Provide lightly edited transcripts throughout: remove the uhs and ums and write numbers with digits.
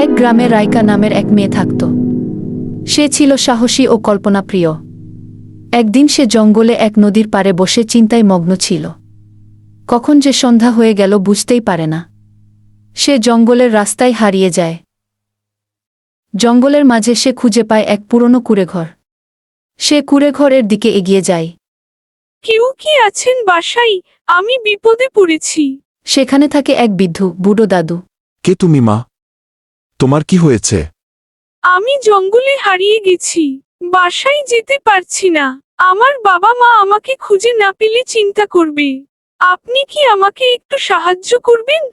এক গ্রামে রাইকা নামের এক মেয়ে থাকত। সে ছিল সাহসী ও কল্পনাপ্রিয়। একদিন সে জঙ্গলে এক নদীর পাড়ে বসে চিন্তায় মগ্ন ছিল। কখন যে সন্ধ্যা হয়ে গেল বুঝতেই পারে না। সে জঙ্গলের রাস্তায় হারিয়ে যায়। জঙ্গলের মাঝে সে খুঁজে পায় এক পুরনো কুঁড়েঘর। সে কুঁড়েঘরের দিকে এগিয়ে যায়। কেউ কি আছেন বাসায়? আমি বিপদে পড়েছি। সেখানে থাকে এক বৃদ্ধ বুড়ো দাদু। কে তুমি মা? তোমার কি হয়েছে? আমি জঙ্গলে হারিয়ে গেছি, বাসায় যেতে পারছি না। আমার বাবা মা আমাকে খুঁজে না পেলে চিন্তা করবে। আপনি কি আমাকে একটু সাহায্য করবেন?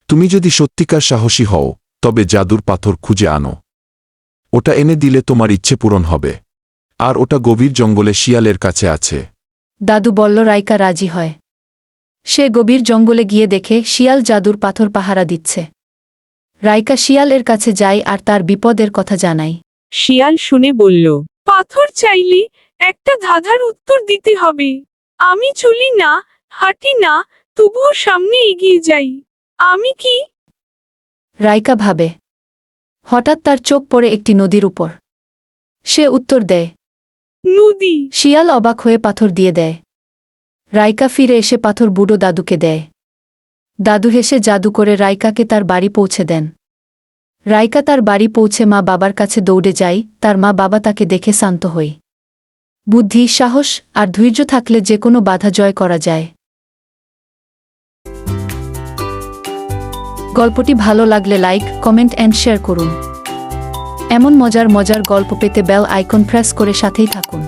তুমি যদি সত্যিকার সাহসী হও তবে জাদুর পাথর খুঁজে আনো। ওটা এনে দিলে তোমার ইচ্ছে পূরণ হবে। আর ওটা গভীর জঙ্গলে শিয়ালের কাছে আছে। দাদু বলল। রাইকা রাজি হয়। সে গভীর জঙ্গলে গিয়ে দেখে শিয়াল জাদুর পাথর পাহারা দিচ্ছে। রাইকা শিয়ালের কাছে যায় আর তার বিপদের কথা জানায়। শিয়াল শুনে বলল, পাথর চাইলে একটা ধাঁধার উত্তর দিতে হবে। আমি চলি না, হাঁটি না, তবুও সামনে এগিয়ে যাই। আমি কি? রাইকা ভাবে। হঠাৎ তার চোখ পড়ে একটি নদীর উপর। সে উত্তর দেয়, নদী। শিয়াল অবাক হয়ে পাথর দিয়ে দেয়। রাইকা ফিরে এসে পাথর বুড়ো দাদুকে দেয়। দাদু হেসে জাদু করে রাইকাকে তার বাড়ি পৌঁছে দেন। রাইকা তার বাড়ি পৌঁছে মা বাবার কাছে দৌড়ে যায়। তার মা বাবা তাকে দেখে শান্ত হয়। বুদ্ধি, সাহস আর ধৈর্য থাকলে যে কোনো বাধা জয় করা যায়। গল্পটি ভালো লাগলে লাইক, কমেন্ট এন্ড শেয়ার করুন। এমন মজার গল্প পেতে বেল আইকন প্রেস করে সাথেই থাকুন।